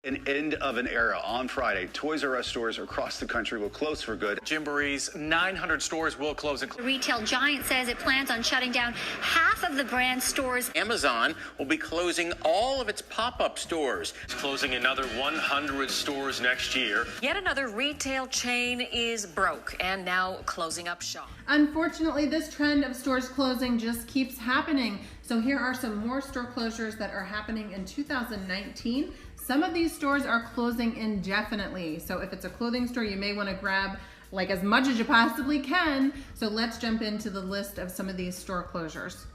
An end of an era on Friday. Toys R Us stores across the country will close for good. Gymboree's 900 stores will close. The retail giant says it plans on shutting down half of the brand's stores. Amazon will be closing all of its pop-up stores. It's closing another 100 stores next year. Yet another retail chain is broke and now closing up shop. Unfortunately, this trend of stores closing just keeps happening. So here are some more store closures that are happening in 2019. Some of these stores are closing indefinitely. So if it's a clothing store, you may want to grab like as much as you possibly can. So let's jump into the list of some of these store closures.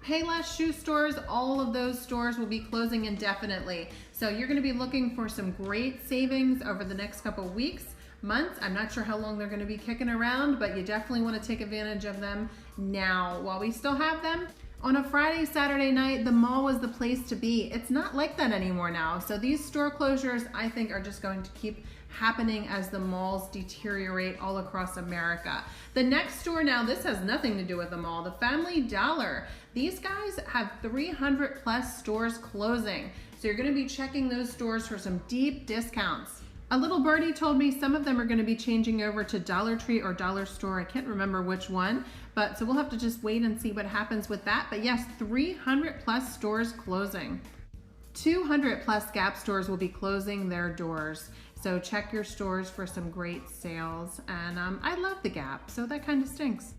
Payless shoe stores, all of those stores will be closing indefinitely. So you're going to be looking for some great savings over the next couple weeks, months. I'm not sure how long they're going to be kicking around, but you definitely want to take advantage of them now while we still have them. On a Friday, Saturday night, the mall was the place to be. It's not like that anymore now. So these store closures, I think, are just going to keep happening as the malls deteriorate all across America. The next store now, this has nothing to do with the mall, the Family Dollar. These guys have 300 plus stores closing. So you're gonna be checking those stores for some deep discounts. A little birdie told me some of them are gonna be changing over to Dollar Tree or Dollar Store. I can't remember which one, but so we'll have to just wait and see what happens with that. But yes, 300 plus stores closing. 200 plus Gap stores will be closing their doors. So check your stores for some great sales. And I love the Gap, so that kind of stinks.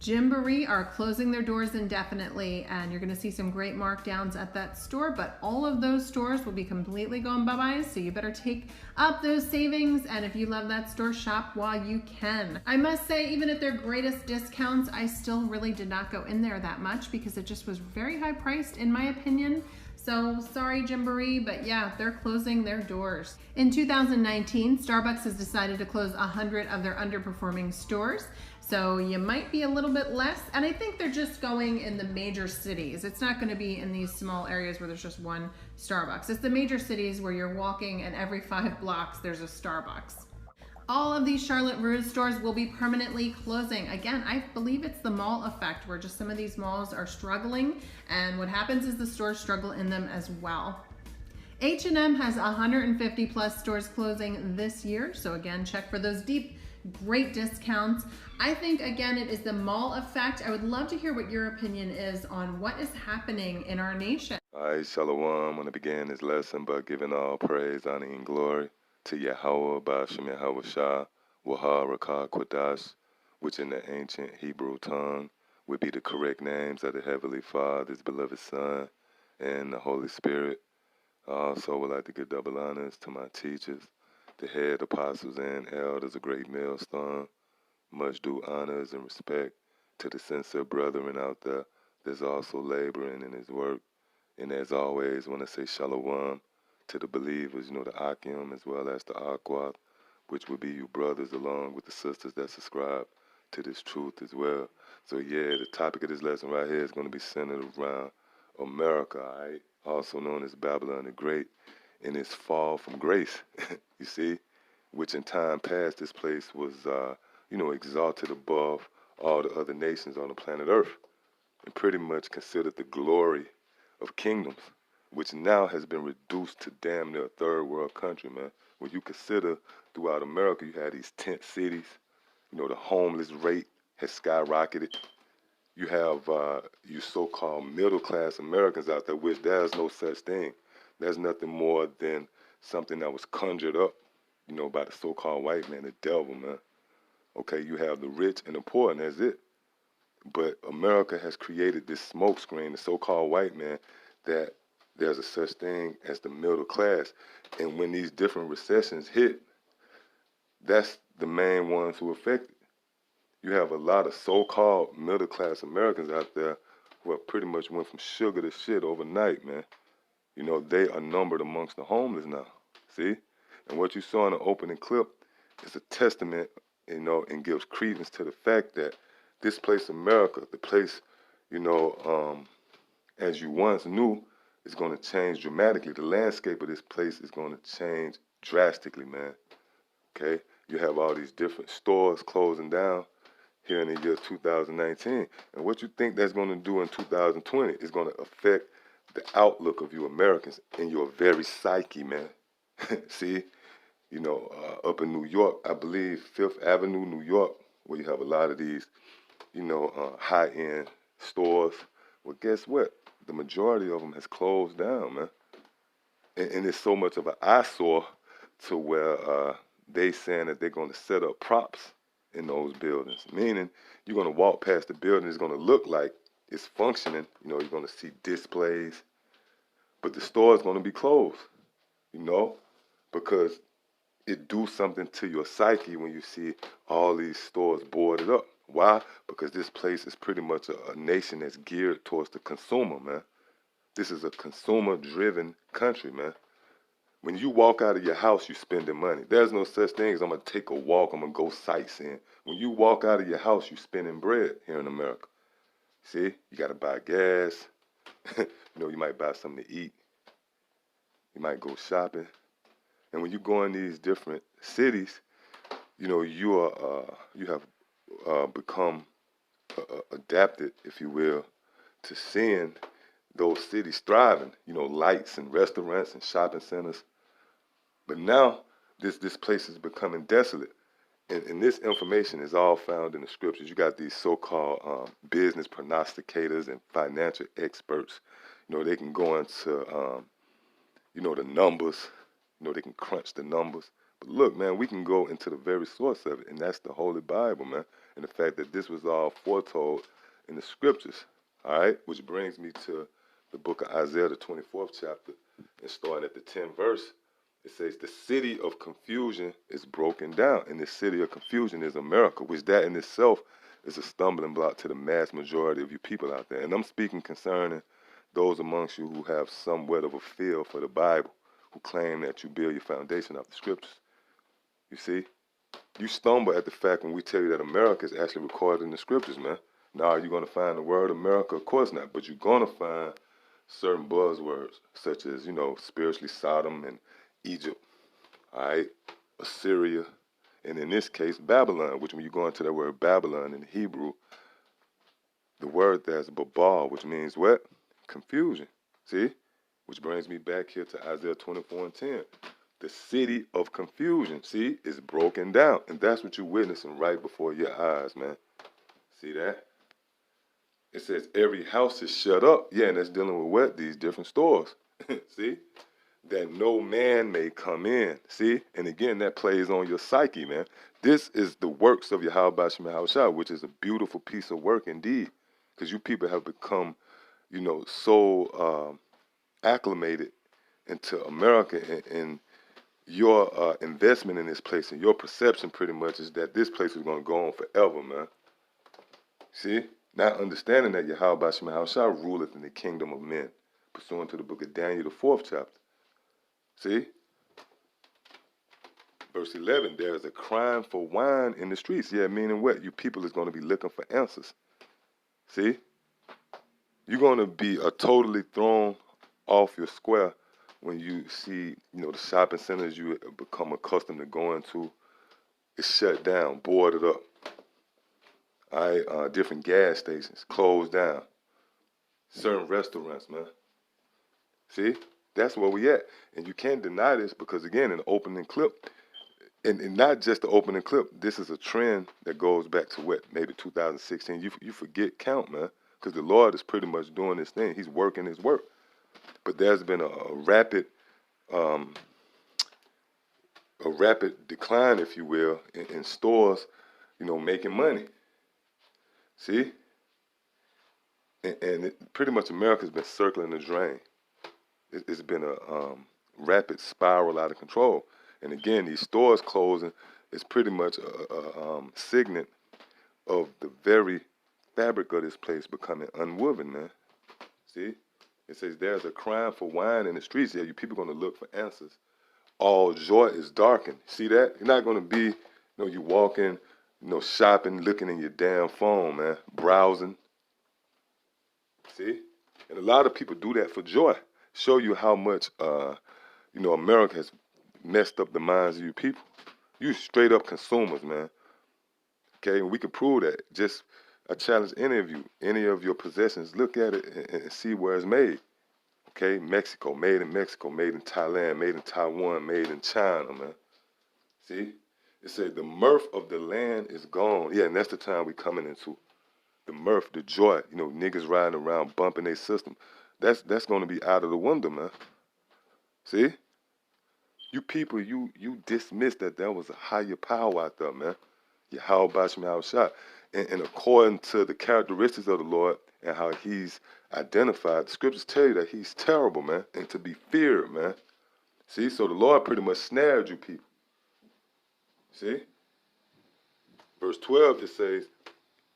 Gymboree are closing their doors indefinitely, and you're gonna see some great markdowns at that store, but all of those stores will be completely going bye-bye, so you better take up those savings, and if you love that store, shop while you can. I must say, even at their greatest discounts, I still really did not go in there that much because it just was very high priced in my opinion. So sorry, Gymboree, but yeah, they're closing their doors. In 2019, Starbucks has decided to close 100 of their underperforming stores. So you might be a little bit less, and I think they're just going in the major cities. It's not gonna be in these small areas where there's just one Starbucks. It's the major cities where you're walking and every 5 blocks there's a Starbucks. All of these Charlotte Russe stores will be permanently closing. Again, I believe it's the mall effect where just some of these malls are struggling, and what happens is the stores struggle in them as well. H&M has 150 plus stores closing this year, so again, check for those deep, great discounts. I think, again, it is the mall effect. I would love to hear what your opinion is on what is happening in our nation. All right, Shalom. I want to begin this lesson by giving all praise, honor, and glory to Yahweh, Ba'ashem Yahweh Shah, Wahar, Rakah, Quadash, which in the ancient Hebrew tongue would be the correct names of the Heavenly Father, His beloved Son, and the Holy Spirit. I also would like to give double honors to my teachers, the head apostles and elders, a great millstone. Much due honors and respect to the sincere brethren out there that's also laboring in His work. And as always, when I say shalom to the believers, the Akim as well as the Aquath, which would be you brothers along with the sisters that subscribe to this truth as well. So yeah, the topic of this lesson right here is going to be centered around America, all right? Also known as Babylon the Great, and its fall from grace, you see, which in time past this place was, exalted above all the other nations on the planet Earth, and pretty much considered the glory of kingdoms, which now has been reduced to damn near a third world country, man. When you consider throughout America, you had these tent cities, the homeless rate has skyrocketed. You have you so-called middle-class Americans out there, which there's no such thing. There's nothing more than something that was conjured up, by the so-called white man, the devil, man. Okay, you have the rich and the poor, and that's it. But America has created this smokescreen, the so-called white man, that there's a such thing as the middle class. And when these different recessions hit, that's the main ones who are affected. You have a lot of so-called middle-class Americans out there who have pretty much went from sugar to shit overnight, man. They are numbered amongst the homeless now, see? And what you saw in the opening clip is a testament, and gives credence to the fact that this place, America, the place, as you once knew, is going to change dramatically. The landscape of this place is going to change drastically, man. Okay? You have all these different stores closing down here in the year 2019. And what you think that's going to do in 2020 is going to affect the outlook of you Americans in your very psyche, man. See, up in New York, I believe Fifth Avenue, New York, where you have a lot of these, high-end stores. Well, guess what? The majority of them has closed down, man. And it's so much of an eyesore to where they saying that they're going to set up props in those buildings, meaning you're going to walk past the building, it's going to look like it's functioning. You're going to see displays, but the store is going to be closed, because it do something to your psyche when you see all these stores boarded up. Why? Because this place is pretty much a nation that's geared towards the consumer, man. This is a consumer-driven country, man. When you walk out of your house, you spending money. There's no such thing as I'm going to take a walk, I'm going to go sightseeing. When you walk out of your house, you spending bread here in America. See, you got to buy gas. You might buy something to eat. You might go shopping. And when you go in these different cities, you have become adapted, if you will, to seeing those cities thriving, lights and restaurants and shopping centers. But now this place is becoming desolate. And this information is all found in the scriptures. You got these so-called business prognosticators and financial experts. They can go into, the numbers. They can crunch the numbers. But look, man, we can go into the very source of it, and that's the Holy Bible, man. And the fact that this was all foretold in the scriptures, all right? Which brings me to the book of Isaiah, the 24th chapter, and starting at the 10th verse. It says, the city of confusion is broken down, and the city of confusion is America, which that in itself is a stumbling block to the mass majority of you people out there. And I'm speaking concerning those amongst you who have somewhat of a feel for the Bible, who claim that you build your foundation off the scriptures. You see? You stumble at the fact when we tell you that America is actually recorded in the scriptures, man. Now, are you going to find the word America? Of course not. But you're going to find certain buzzwords, such as, spiritually Sodom and Egypt, all right, Assyria, and in this case, Babylon, which when you go into that word Babylon in Hebrew, the word there's Babal, which means what? Confusion. See? Which brings me back here to Isaiah 24:10. The city of confusion, see, is broken down. And that's what you're witnessing right before your eyes, man. See that? It says every house is shut up. Yeah, and that's dealing with what? These different stores. See? That no man may come in. See? And again, that plays on your psyche, man. This is the works of Yahweh Shem Yahushua, which is a beautiful piece of work indeed. Because you people have become, so acclimated into America, and your investment in this place and your perception pretty much is that this place is going to go on forever, man. See? Not understanding that Yahweh Shem Yahushua ruleth in the kingdom of men, pursuant to the book of Daniel, the 4th chapter. See? Verse 11, there is a crying for wine in the streets. Yeah, meaning what? You people is going to be looking for answers. See? You're going to be totally thrown off your square when you see, the shopping centers you become accustomed to going to is shut down, boarded up. All right, different gas stations closed down. Certain restaurants, man. See? That's where we at. And you can't deny this because, again, in the opening clip, and not just the opening clip, this is a trend that goes back to what, maybe 2016. You forget count, man, because the Lord is pretty much doing this thing. He's working his work. But there's been a rapid decline, if you will, in stores, making money. See? And pretty much America's been circling the drain. It's been a rapid spiral out of control. And again, these stores closing is pretty much a signet of the very fabric of this place becoming unwoven, man. See? It says there's a crying for wine in the streets. Yeah, you people going to look for answers. All joy is darkened. See that? You're not going to be, you walking, shopping, looking in your damn phone, man, browsing. See? And a lot of people do that for joy. Show you how much, America has messed up the minds of you people. You straight up consumers, man. Okay, and we can prove that. Just, I challenge any of you, any of your possessions, look at it and see where it's made. Okay, Mexico, made in Mexico, made in Thailand, made in Taiwan, made in China, man. See? It said the mirth of the land is gone. Yeah, and that's the time we coming into. The mirth, the joy, you know, niggas riding around bumping their system. That's going to be out of the window, man. See? You people, you dismissed that there was a higher power out there, man. Yahweh Shema Shah. And according to the characteristics of the Lord and how he's identified, the scriptures tell you that he's terrible, man, and to be feared, man. See? So the Lord pretty much snared you people. See? Verse 12, it says,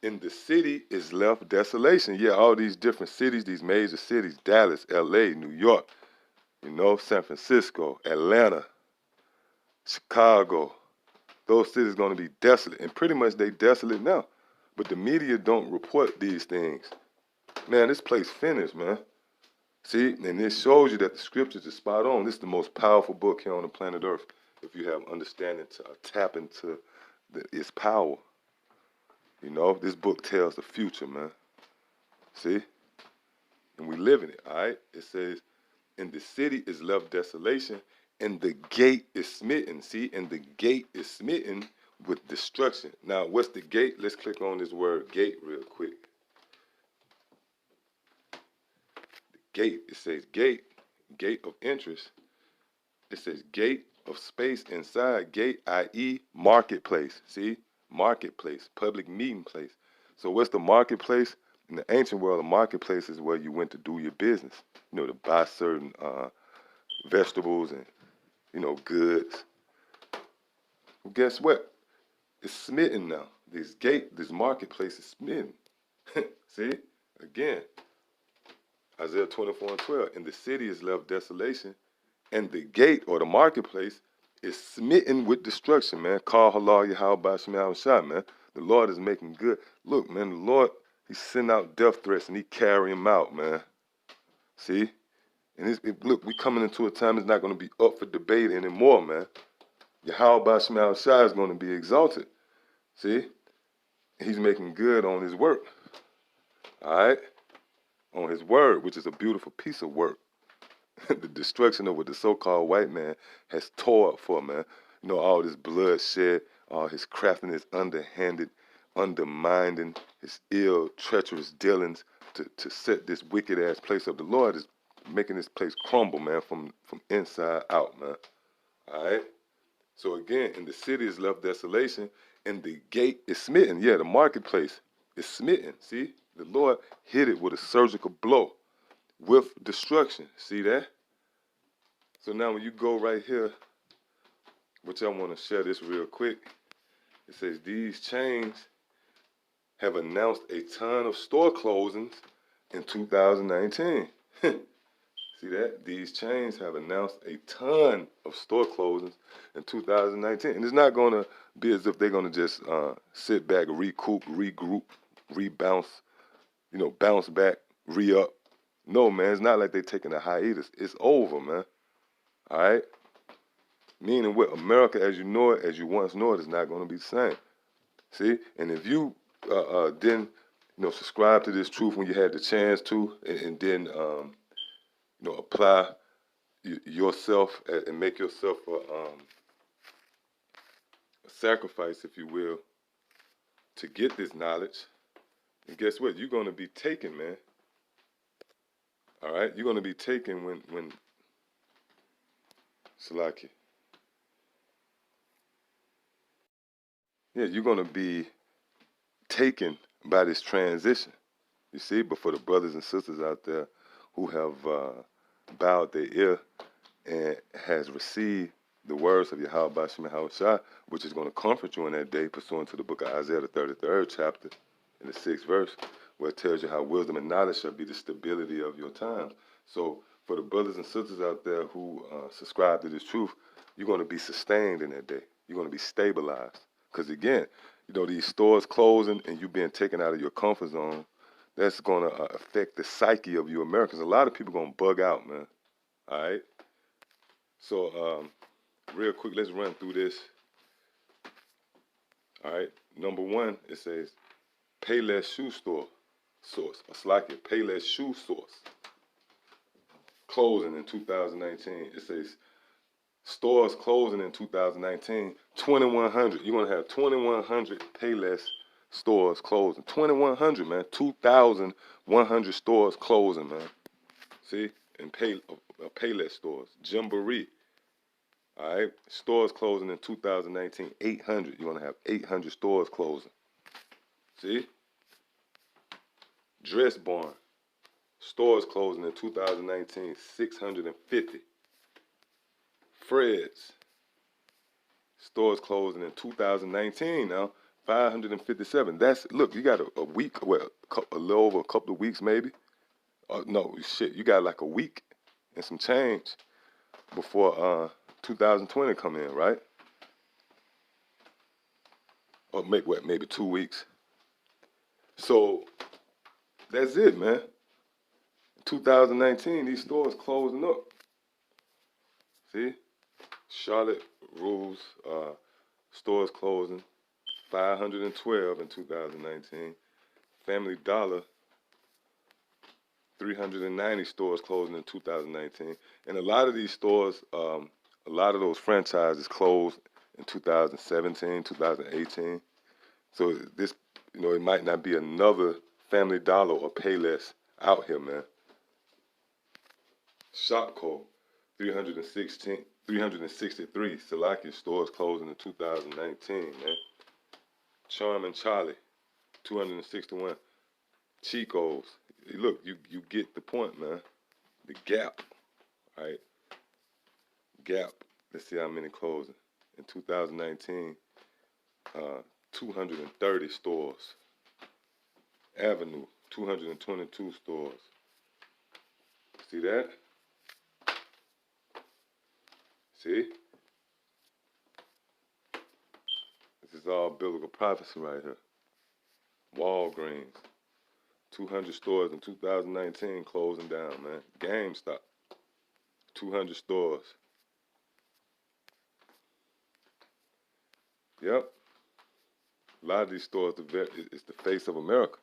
in the city is left desolation. Yeah, all these different cities, these major cities, Dallas, L.A., New York, you know, San Francisco, Atlanta, Chicago. Those cities going to be desolate. And pretty much they desolate now. But the media don't report these things. Man, this place finished, man. See, and it shows you that the scriptures are spot on. This is the most powerful book here on the planet Earth if you have understanding to tap into its power. You know, this book tells the future, man. See? And we live in it, all right? It says, and the city is left desolation, and the gate is smitten. See? And the gate is smitten with destruction. Now, what's the gate? Let's click on this word gate real quick. The gate, it says gate of interest. It says gate of space inside, gate, i.e. marketplace. See? Marketplace, public meeting place. So what's the marketplace? In the ancient world, a marketplace is where you went to do your business. You know, to buy certain vegetables and, you know, goods. Well, guess what? It's smitten now. This gate, this marketplace is smitten. See? Again, Isaiah 24:12. And the city is left desolation, and the gate or the marketplace is smitten with destruction, man. Call halal Yahweh Shema Shah, man. The Lord is making good. Look, man, the Lord, he's sending out death threats and he carry them out, man. See? And look, we coming into a time it's not going to be up for debate anymore, man. Yahweh Shema Shah is going to be exalted. See? He's making good on his work. All right? On his word, which is a beautiful piece of work. The destruction of what the so-called white man has tore up for, man. You know, all this bloodshed, all his craftiness, underhanded, undermining, his ill, treacherous dealings to set this wicked-ass place up. The Lord is making this place crumble, man, from inside out, man. All right? So again, in the city is left desolation, and the gate is smitten. Yeah, the marketplace is smitten. See? The Lord hit it with a surgical blow with destruction. See that? So now when you go right here, which I want to share this real quick, it says these chains have announced a ton of store closings in 2019. See that? These chains have announced a ton of store closings in 2019. And it's not going to be as if they're going to just sit back, recoup, regroup, rebounce, you know, bounce back, re-up. No, man, it's not like they're taking a hiatus. It's over, man. All right? Meaning what America as you know it, as you once know it, is not going to be the same. See? And if you didn't, you know, subscribe to this truth when you had the chance to, and then, you know, apply yourself and make yourself a sacrifice, if you will, to get this knowledge, and guess what? You're going to be taken, man. All right? You're going to be taken when Salaki. Yeah, you're going to be taken by this transition. You see? But for the brothers and sisters out there who have bowed their ear and has received the words of Yahweh Shema Shah, which is going to comfort you in that day, pursuant to the book of Isaiah, the 33rd chapter, in the 6th verse, where it tells you how wisdom and knowledge shall be the stability of your times. So for the brothers and sisters out there who subscribe to this truth, you're going to be sustained in that day. You're going to be stabilized. Because again, you know, these stores closing and you being taken out of your comfort zone, that's going to affect the psyche of you Americans. A lot of people going to bug out, man. All right? So, real quick, let's run through this. All right? Number one, it says, Payless Shoe Store source. Or Slack it, Payless Shoe Source. closing in 2019. It says stores closing in 2019, 2,100. You're going to have 2,100 Payless stores closing. 2,100, man. 2,100 stores closing, man. See? And Payless stores. Jamboree. All right? Stores closing in 2019, 800. You're going to have 800 stores closing. See? Dress Barn. Stores closing in 2019, 650. Fred's. Stores closing in 2019 now, 557. That's, look, you got a week, well, a little over a couple of weeks maybe. No, shit, you got like a week and some change before 2020 come in, right? Or maybe 2 weeks. So that's it, man. 2019, these stores closing up. See? Charlotte Rules, stores closing, 512 in 2019. Family Dollar, 390 stores closing in 2019. And a lot of these stores, a lot of those franchises closed in 2017, 2018. So this, it might not be another Family Dollar or Payless out here, man. Shopko, 363 Salaki stores closing in 2019, man. Charm and Charlie, 261. Chico's. Look, you get the point, man. The Gap, right? Gap. Let's see how many closing. In 2019, 230 stores. Avenue, 222 stores. See that? See? This is all biblical prophecy right here. Walgreens, 200 stores in 2019 closing down, man. GameStop, 200 stores. Yep. A lot of these stores, it's the face of America.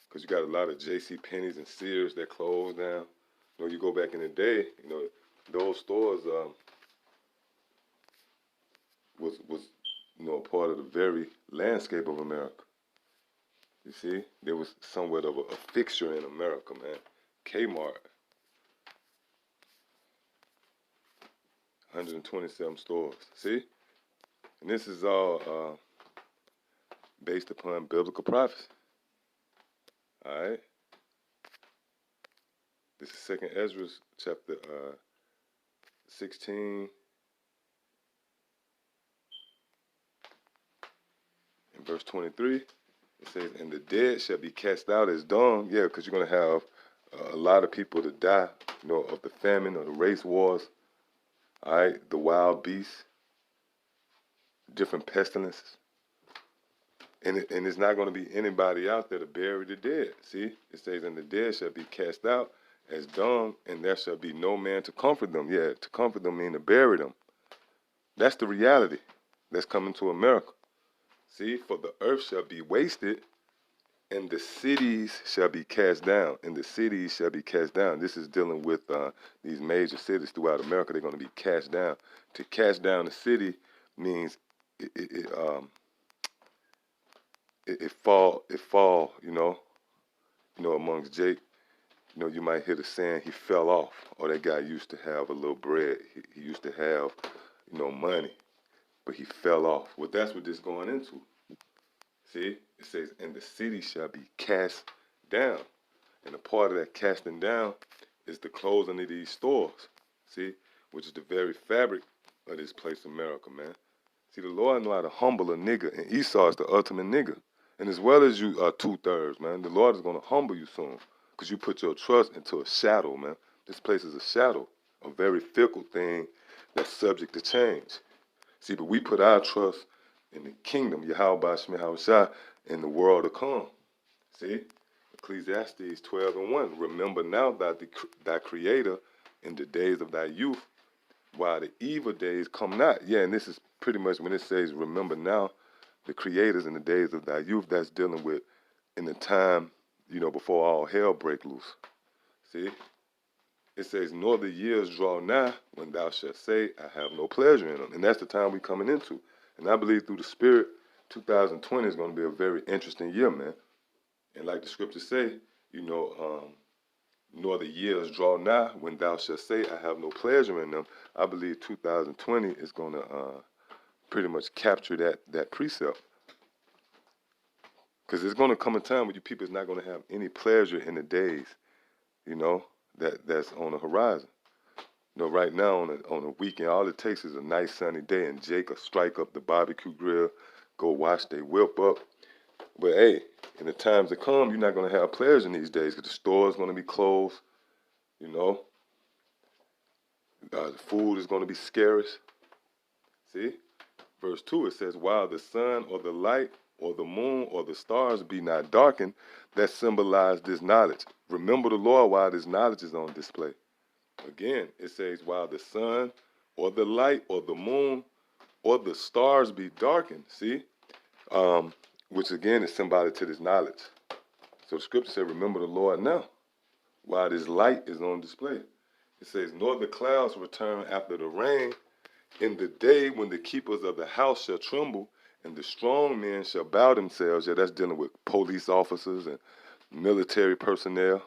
Because you got a lot of J.C. Penney's and Sears that closed down. You go back in the day, those stores was a part of the very landscape of America. You see, there was somewhat of a fixture in America, man. Kmart, 127 stores. See, and this is all based upon biblical prophecy. All right. This is 2nd Ezra chapter 16. In verse 23, it says, and the dead shall be cast out as dung. Yeah, because you're going to have a lot of people to die, of the famine or the race wars. All right, the wild beasts, different pestilences. And it's not going to be anybody out there to bury the dead. See, it says, and the dead shall be cast out as dung, and there shall be no man to comfort them. Yeah, to comfort them means to bury them. That's the reality that's coming to America. See, for the earth shall be wasted, and the cities shall be cast down. And the cities shall be cast down. This is dealing with these major cities throughout America. They're going to be cast down. To cast down the city means it fall, amongst Jake. You might hear the saying, he fell off, or that guy used to have a little bread. He used to have, money, but he fell off. Well, that's what this is going into. See, it says, and the city shall be cast down. And a part of that casting down is the closing of these stores. See, which is the very fabric of this place, America, man. See, the Lord know how to humble a nigga, and Esau is the ultimate nigga. And as well as you are 2/3, man, the Lord is going to humble you soon, because you put your trust into a shadow, man. This place is a shadow, a very fickle thing that's subject to change. See, but we put our trust in the kingdom, Yahweh Shemi Hawashah, in the world to come. See, Ecclesiastes 12:1. Remember now thy creator in the days of thy youth, while the evil days come not. Yeah, and this is pretty much when it says, remember now the creators in the days of thy youth, that's dealing with in the time, before all hell break loose. See? It says, nor the years draw nigh when thou shalt say, I have no pleasure in them. And that's the time we're coming into. And I believe through the Spirit, 2020 is going to be a very interesting year, man. And like the scriptures say, nor the years draw nigh when thou shalt say, I have no pleasure in them. I believe 2020 is going to pretty much capture that precept. Because there's going to come a time when you people is not going to have any pleasure in the days, that's on the horizon. Right now on a weekend, all it takes is a nice sunny day and Jake will strike up the barbecue grill, go wash they whip up. But hey, in the times to come, you're not going to have pleasure in these days because the store's going to be closed, the food is going to be scarce. See? Verse 2, it says, while the sun or the light or the moon or the stars be not darkened, that symbolize this knowledge. Remember the Lord while this knowledge is on display. Again, it says, while the sun or the light or the moon or the stars be darkened, see? Which again is symbolic to this knowledge. So the scripture said, remember the Lord now, while this light is on display. It says, nor the clouds return after the rain, in the day when the keepers of the house shall tremble, and the strong men shall bow themselves. Yeah, that's dealing with police officers and military personnel.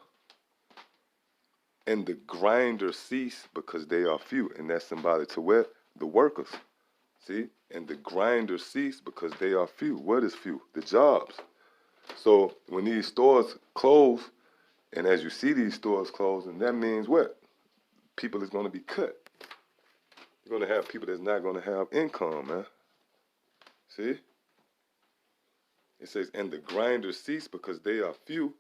And the grinders cease because they are few. And that's symbolic to what? The workers. See? And the grinders cease because they are few. What is few? The jobs. So when these stores close, and as you see these stores closing, that means what? People is going to be cut. You're going to have people that's not going to have income, man. See? It says, and the grinders cease because they are few,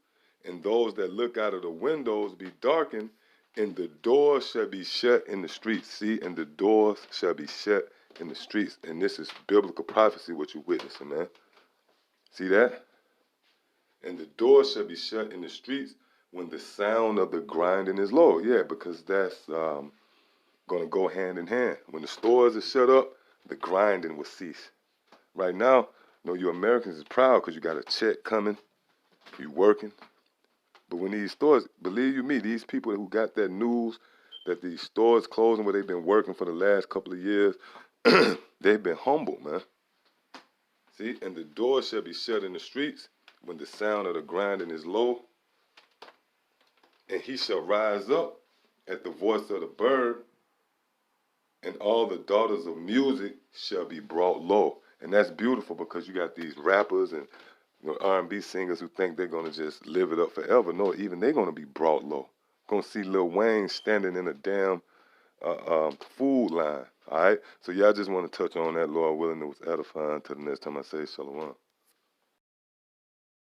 and those that look out of the windows be darkened, and the doors shall be shut in the streets. See? And the doors shall be shut in the streets. And this is biblical prophecy, what you're witnessing, man. See that? And the doors shall be shut in the streets when the sound of the grinding is low. Yeah, because that's going to go hand in hand. When the stores are shut up, the grinding will cease. Right now, you Americans is proud because you got a check coming, you working. But when these stores, believe you me, these people who got that news that these stores closing where they've been working for the last couple of years, they've been humble, man. See, and the doors shall be shut in the streets when the sound of the grinding is low. And he shall rise up at the voice of the bird, and all the daughters of music shall be brought low. And that's beautiful because you got these rappers and R&B singers who think they're going to just live it up forever. No, even they're going to be brought low. Going to see Lil Wayne standing in a damn food line. All right? So y'all just want to touch on that, Lord willing, it was edifying. Till the next time I say shalom.